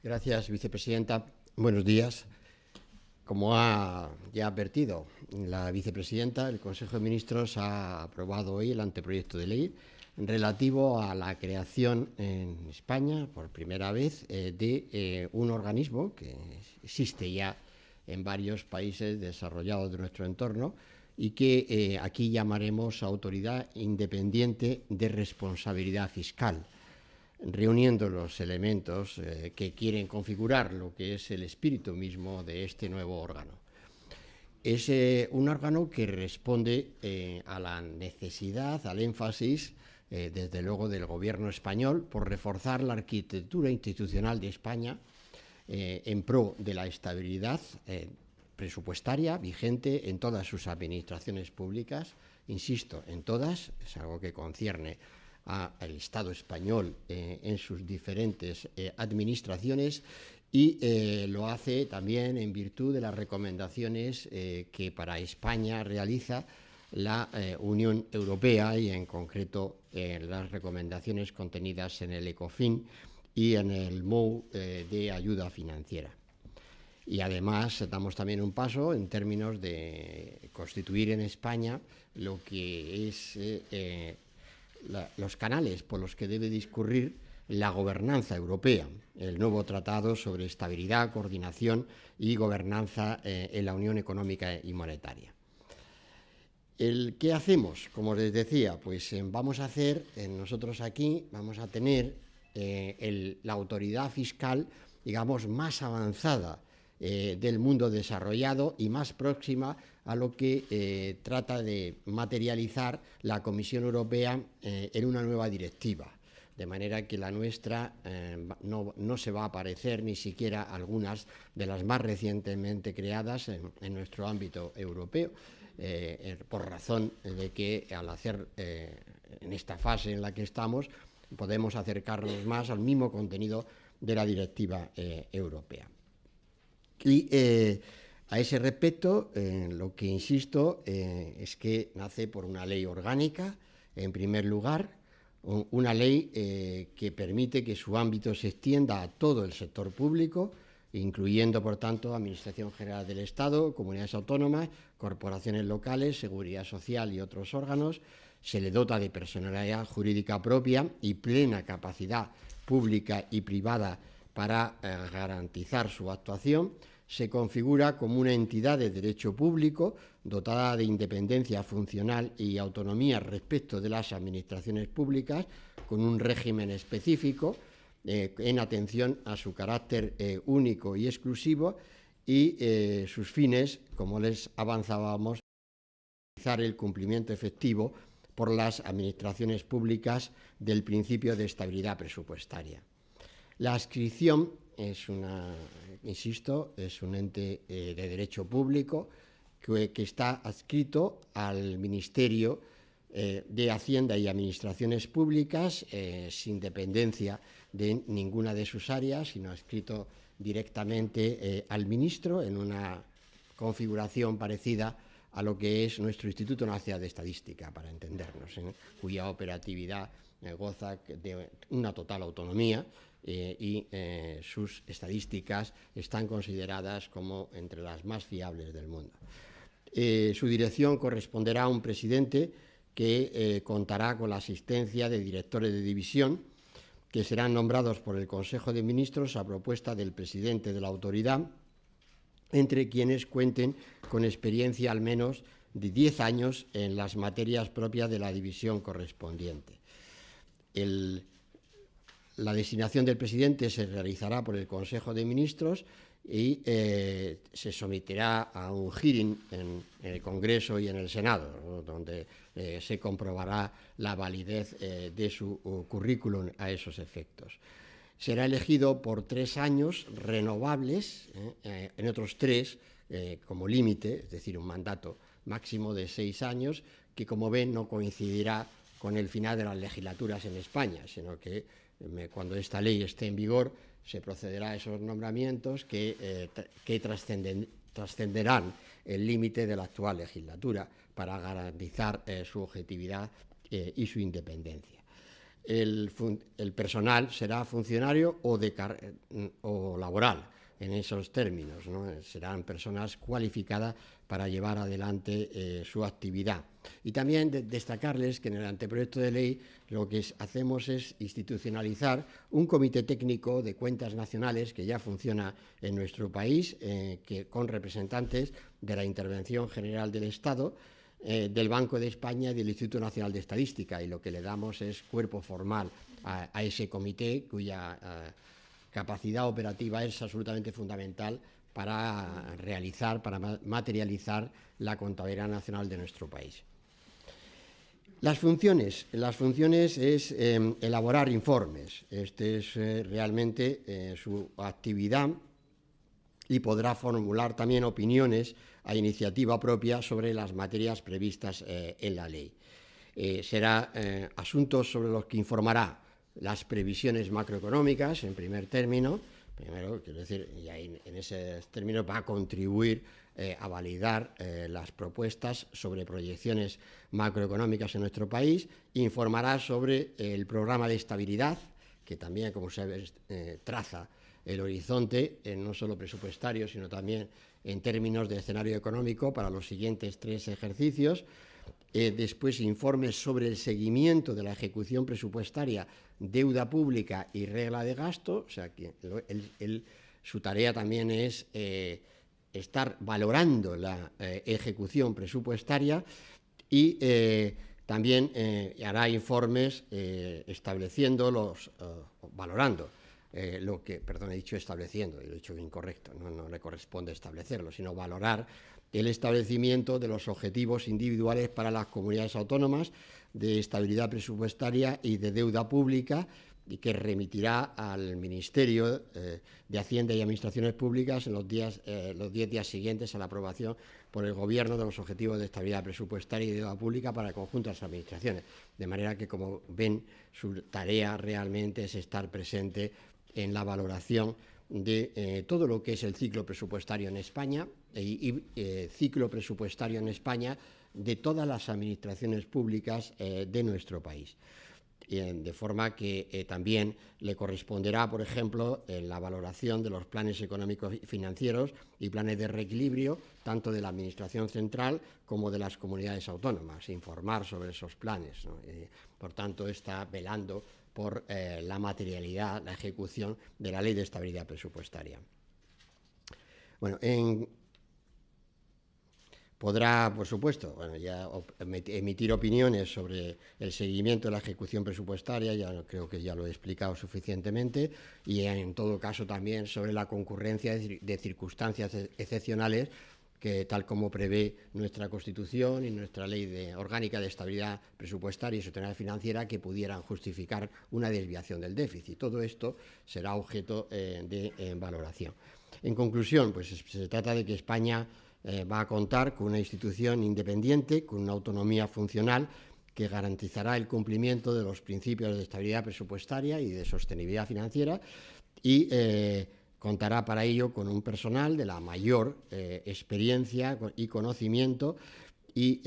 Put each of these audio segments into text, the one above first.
Gracias, vicepresidenta. Buenos días. Como ha ya advertido la vicepresidenta, el Consejo de Ministros ha aprobado hoy el anteproyecto de ley relativo a la creación en España, por primera vez, de un organismo que existe ya en varios países desarrollados de nuestro entorno y que aquí llamaremos Autoridad Independiente de Responsabilidad Fiscal, reuniendo los elementos que quieren configurar lo que es el espíritu mismo de este nuevo órgano. Es un órgano que responde a la necesidad, al énfasis, desde luego, del gobierno español por reforzar la arquitectura institucional de España en pro de la estabilidad presupuestaria vigente en todas sus administraciones públicas, insisto, en todas, es algo que concierne al Estado español en sus diferentes administraciones y lo hace también en virtud de las recomendaciones que para España realiza la Unión Europea y en concreto las recomendaciones contenidas en el ECOFIN y en el MOU de ayuda financiera. Y además damos también un paso en términos de constituir en España lo que es los canales por los que debe discurrir la gobernanza europea, el nuevo tratado sobre estabilidad, coordinación y gobernanza en la Unión Económica y Monetaria. ¿Qué hacemos? Como les decía, pues vamos a hacer, nosotros aquí vamos a tener la autoridad fiscal, digamos, más avanzada del mundo desarrollado y más próxima a lo que trata de materializar la Comisión Europea en una nueva directiva, de manera que la nuestra no se va a parecer ni siquiera a algunas de las más recientemente creadas en nuestro ámbito europeo, por razón de que al hacer en esta fase en la que estamos podemos acercarnos más al mismo contenido de la directiva europea. Y a ese respecto, lo que insisto es que nace por una ley orgánica, en primer lugar, una ley que permite que su ámbito se extienda a todo el sector público, incluyendo, por tanto, Administración General del Estado, comunidades autónomas, corporaciones locales, seguridad social y otros órganos. Se le dota de personalidad jurídica propia y plena capacidad pública y privada para garantizar su actuación. Se configura como una entidad de derecho público dotada de independencia funcional y autonomía respecto de las administraciones públicas, con un régimen específico en atención a su carácter único y exclusivo y sus fines, como les avanzábamos, garantizar el cumplimiento efectivo por las administraciones públicas del principio de estabilidad presupuestaria. La adscripción es es un ente de derecho público que está adscrito al Ministerio de Hacienda y Administraciones Públicas, sin dependencia de ninguna de sus áreas, sino adscrito directamente al ministro en una configuración parecida a lo que es nuestro Instituto Nacional de Estadística, para entendernos, cuya operatividad goza de una total autonomía y sus estadísticas están consideradas como entre las más fiables del mundo. Su dirección corresponderá a un presidente que contará con la asistencia de directores de división que serán nombrados por el Consejo de Ministros a propuesta del presidente de la autoridad, entre quienes cuenten con experiencia al menos de 10 años en las materias propias de la división correspondiente. La designación del presidente se realizará por el Consejo de Ministros y se someterá a un hearing en el Congreso y en el Senado, ¿no?, donde se comprobará la validez de su currículum a esos efectos. Será elegido por 3 años renovables, en otros 3 como límite, es decir, un mandato máximo de 6 años, que, como ven, no coincidirá con el final de las legislaturas en España, sino que cuando esta ley esté en vigor se procederá a esos nombramientos que trascenderán el límite de la actual legislatura para garantizar su objetividad y su independencia. el personal será funcionario o laboral, en esos términos, ¿no? Serán personas cualificadas para llevar adelante su actividad. Y también destacarles que en el anteproyecto de ley lo que hacemos es institucionalizar un comité técnico de cuentas nacionales que ya funciona en nuestro país, con representantes de la Intervención General del Estado, del Banco de España y del Instituto Nacional de Estadística, y lo que le damos es cuerpo formal a ese comité, cuya capacidad operativa es absolutamente fundamental para realizar, para materializar la contabilidad nacional de nuestro país. Las funciones es elaborar informes. Este es realmente su actividad, y podrá formular también opiniones a iniciativa propia sobre las materias previstas en la ley. Será asuntos sobre los que informará las previsiones macroeconómicas, en primer término. Primero, quiero decir, y ahí, en ese término va a contribuir a validar las propuestas sobre proyecciones macroeconómicas en nuestro país. Informará sobre el programa de estabilidad, que también, como se traza el horizonte, no solo presupuestario, sino también en términos de escenario económico para los siguientes 3 ejercicios. Después, informes sobre el seguimiento de la ejecución presupuestaria, deuda pública y regla de gasto. O sea, que su tarea también es estar valorando la ejecución presupuestaria, y también hará informes estableciendo valorando he dicho estableciendo, he dicho incorrecto, no le corresponde establecerlo, sino valorar el establecimiento de los objetivos individuales para las comunidades autónomas de estabilidad presupuestaria y de deuda pública, y que remitirá al Ministerio de Hacienda y Administraciones Públicas en los 10 días siguientes a la aprobación por el Gobierno de los objetivos de estabilidad presupuestaria y de deuda pública para el conjunto de las administraciones. De manera que, como ven, su tarea realmente es estar presente en la valoración de todo lo que es el ciclo presupuestario en España y ciclo presupuestario en España de todas las administraciones públicas de nuestro país. De forma que también le corresponderá, por ejemplo, la valoración de los planes económicos y financieros y planes de reequilibrio, tanto de la Administración central como de las comunidades autónomas, informar sobre esos planes, ¿no? Por tanto, está velando por la materialidad, la ejecución de la Ley de Estabilidad Presupuestaria. Bueno, podrá, por supuesto, ya emitir opiniones sobre el seguimiento de la ejecución presupuestaria, ya creo que ya lo he explicado suficientemente, y en todo caso también sobre la concurrencia de circunstancias excepcionales que, tal como prevé nuestra Constitución y nuestra Ley Orgánica de Estabilidad Presupuestaria y Sostenibilidad Financiera, que pudieran justificar una desviación del déficit. Todo esto será objeto de valoración. En conclusión, pues se trata de que España va a contar con una institución independiente, con una autonomía funcional que garantizará el cumplimiento de los principios de estabilidad presupuestaria y de sostenibilidad financiera, y contará para ello con un personal de la mayor experiencia y conocimiento, y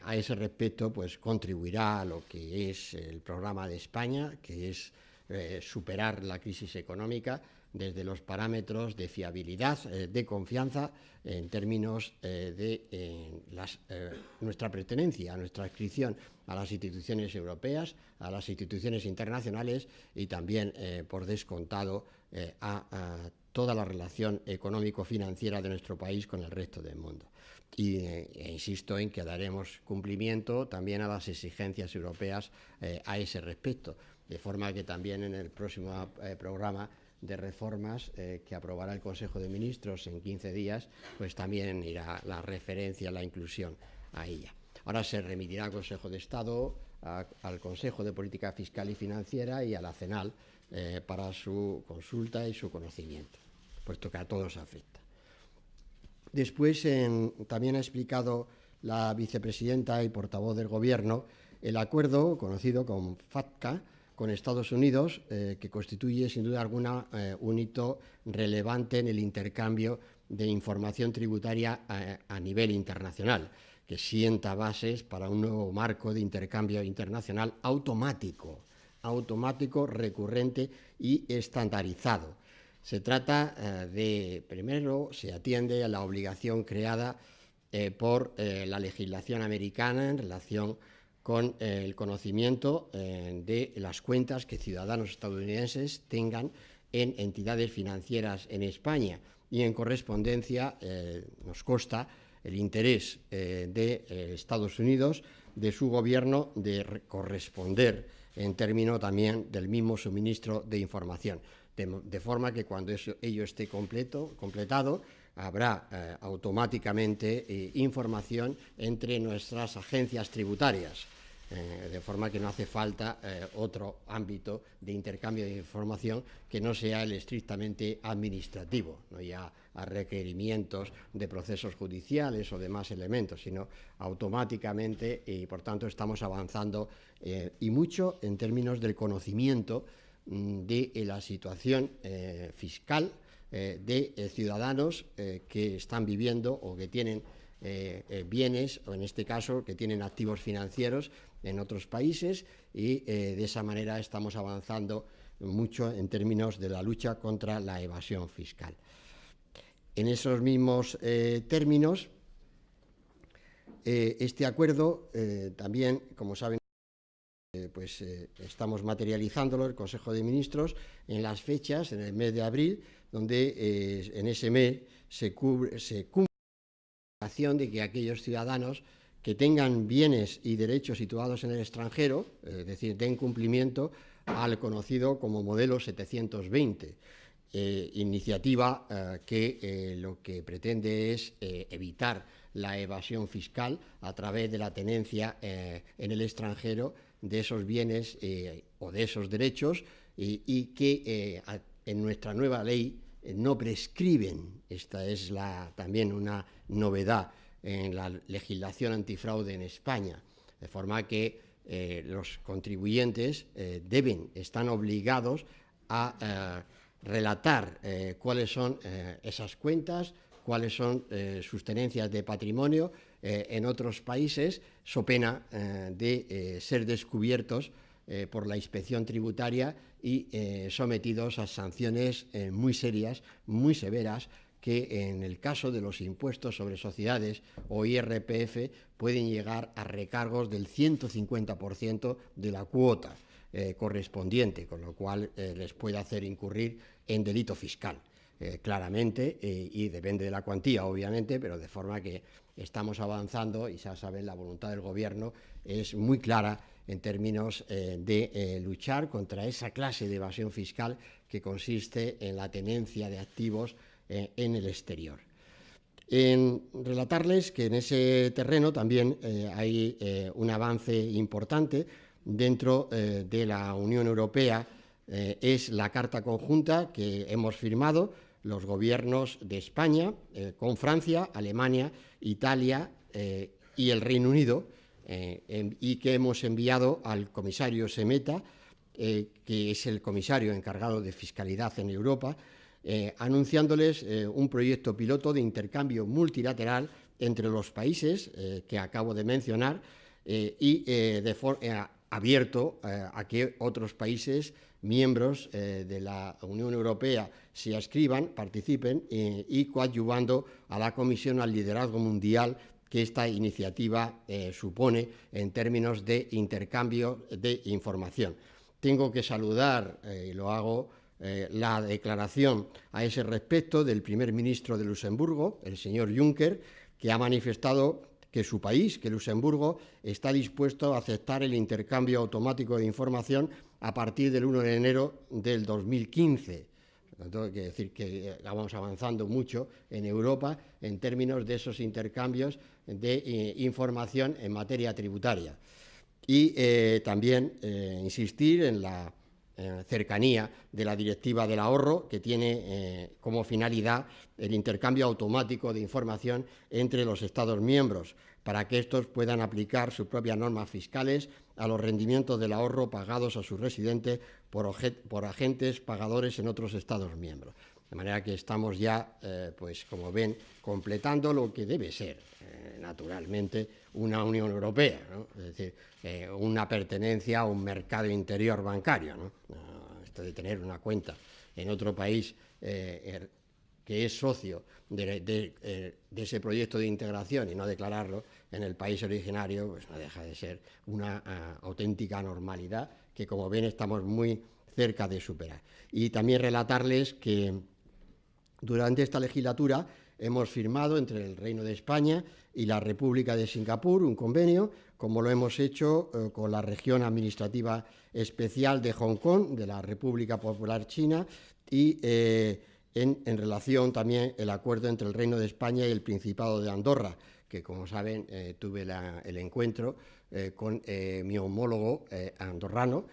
a ese respecto pues contribuirá a lo que es el programa de España, que es superar la crisis económica desde los parámetros de fiabilidad, de confianza, en términos de nuestra pertenencia, nuestra adscripción a las instituciones europeas, a las instituciones internacionales, y también, por descontado, a toda la relación económico-financiera de nuestro país con el resto del mundo. Y insisto en que daremos cumplimiento también a las exigencias europeas a ese respecto, de forma que también en el próximo programa de reformas que aprobará el Consejo de Ministros en 15 días, pues también irá la referencia, la inclusión a ella. Ahora se remitirá al Consejo de Estado, al Consejo de Política Fiscal y Financiera y a la CENAL para su consulta y su conocimiento, puesto que a todos afecta. Después, también ha explicado la vicepresidenta y portavoz del Gobierno el acuerdo conocido como FATCA con Estados Unidos, que constituye sin duda alguna un hito relevante en el intercambio de información tributaria a nivel internacional, que sienta bases para un nuevo marco de intercambio internacional automático automático, recurrente y estandarizado. Se trata primero, se atiende a la obligación creada por la legislación americana en relación con el conocimiento de las cuentas que ciudadanos estadounidenses tengan en entidades financieras en España, y en correspondencia nos consta el interés de Estados Unidos, de su gobierno, de corresponder en términos también del mismo suministro de información, de forma que cuando ello esté completado, habrá automáticamente información entre nuestras agencias tributarias, de forma que no hace falta otro ámbito de intercambio de información que no sea el estrictamente administrativo, no ya a requerimientos de procesos judiciales o demás elementos, sino automáticamente, y por tanto estamos avanzando y mucho en términos del conocimiento de la situación fiscal de ciudadanos que están viviendo o que tienen bienes, o en este caso que tienen activos financieros en otros países, y de esa manera estamos avanzando mucho en términos de la lucha contra la evasión fiscal. En esos mismos términos, este acuerdo también, como saben, estamos materializándolo, el Consejo de Ministros, en las fechas, en el mes de abril, donde en ese mes se cumple la obligación de que aquellos ciudadanos que tengan bienes y derechos situados en el extranjero, es decir, den cumplimiento al conocido como modelo 720, iniciativa que lo que pretende es evitar la evasión fiscal a través de la tenencia en el extranjero de esos bienes o de esos derechos, y que en nuestra nueva ley no prescriben. Esta es también una novedad en la legislación antifraude en España, de forma que los contribuyentes están obligados a relatar cuáles son esas cuentas, cuáles son sus tenencias de patrimonio en otros países, so pena de ser descubiertos por la inspección tributaria y sometidos a sanciones muy serias, muy severas, que en el caso de los impuestos sobre sociedades o IRPF pueden llegar a recargos del 150% de la cuota correspondiente, con lo cual les puede hacer incurrir en delito fiscal, claramente, y depende de la cuantía, obviamente, pero de forma que estamos avanzando, y ya saben, la voluntad del Gobierno es muy clara en términos de luchar contra esa clase de evasión fiscal que consiste en la tenencia de activos en el exterior. En relatarles que en ese terreno también hay un avance importante dentro de la Unión Europea, es la Carta Conjunta que hemos firmado los gobiernos de España con Francia, Alemania, Italia y el Reino Unido, y que hemos enviado al comisario Semeta, que es el comisario encargado de fiscalidad en Europa, anunciándoles un proyecto piloto de intercambio multilateral entre los países que acabo de mencionar, y abierto a que otros países miembros de la Unión Europea se adscriban, participen, y coadyuvando a la Comisión al liderazgo mundial que esta iniciativa supone en términos de intercambio de información. Tengo que saludar, y lo hago, la declaración a ese respecto del primer ministro de Luxemburgo, el señor Juncker, que ha manifestado que su país, que Luxemburgo, está dispuesto a aceptar el intercambio automático de información a partir del 1 de enero del 2015. Por tanto, hay que decir que vamos avanzando mucho en Europa en términos de esos intercambios de información en materia tributaria. Y también insistir en la cercanía de la Directiva del Ahorro, que tiene como finalidad el intercambio automático de información entre los Estados miembros, para que estos puedan aplicar sus propias normas fiscales a los rendimientos del ahorro pagados a sus residentes por agentes pagadores en otros Estados miembros. De manera que estamos ya, pues como ven, completando lo que debe ser, naturalmente, una Unión Europea, ¿no? Es decir, una pertenencia a un mercado interior bancario, ¿no? Esto de tener una cuenta en otro país que es socio de ese proyecto de integración y no declararlo en el país originario, pues no deja de ser una auténtica normalidad que, como ven, estamos muy cerca de superar. Y también relatarles que durante esta legislatura hemos firmado entre el Reino de España y la República de Singapur un convenio, como lo hemos hecho con la región administrativa especial de Hong Kong, de la República Popular China, y en relación también el acuerdo entre el Reino de España y el Principado de Andorra, que, como saben, tuve el encuentro con mi homólogo andorrano,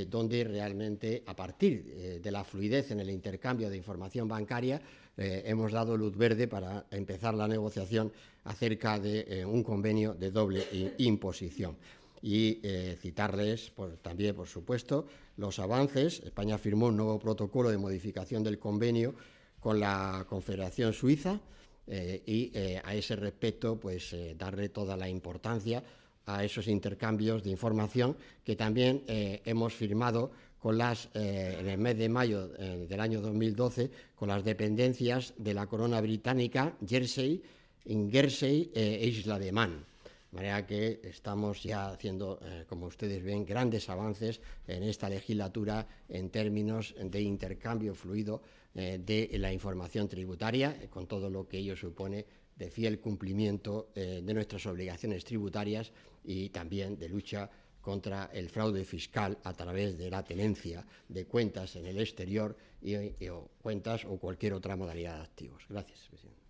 donde realmente, a partir de la fluidez en el intercambio de información bancaria, hemos dado luz verde para empezar la negociación acerca de un convenio de doble imposición. Y citarles también, por supuesto, los avances. España firmó un nuevo protocolo de modificación del convenio con la Confederación Suiza y a ese respecto, pues darle toda la importancia a esos intercambios de información que también hemos firmado con en el mes de mayo del año 2012 con las dependencias de la corona británica, Jersey e Isla de Man. De manera que estamos ya haciendo, como ustedes ven, grandes avances en esta legislatura en términos de intercambio fluido de la información tributaria, con todo lo que ello supone de fiel cumplimiento de nuestras obligaciones tributarias y también de lucha contra el fraude fiscal a través de la tenencia de cuentas en el exterior o cuentas o cualquier otra modalidad de activos. Gracias, presidente.